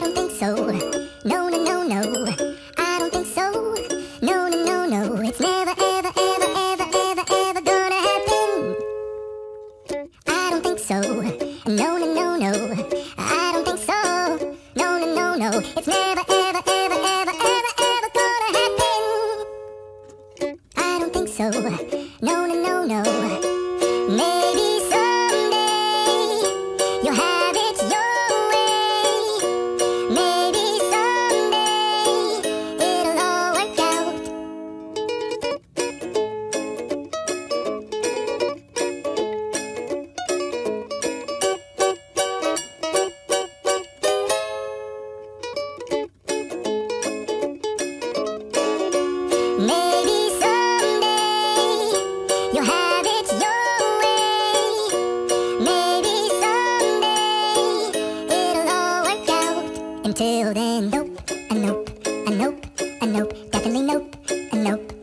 don't think so. No, no, no, no. I don't think so. No, no, no, no. It's never, ever, ever, ever, ever, ever gonna happen. I don't think so. No, no, no, no. I don't think so. No, no, no, no. It's never, ever, ever, ever, ever, ever gonna happen. I don't think so. No, no, no, no. Maybe someday you'll have it your way. Maybe someday it'll all work out. Maybe someday you'll have it your way. Maybe someday it'll all work out. Until then, nope, a nope, a nope, a nope, definitely nope, a nope.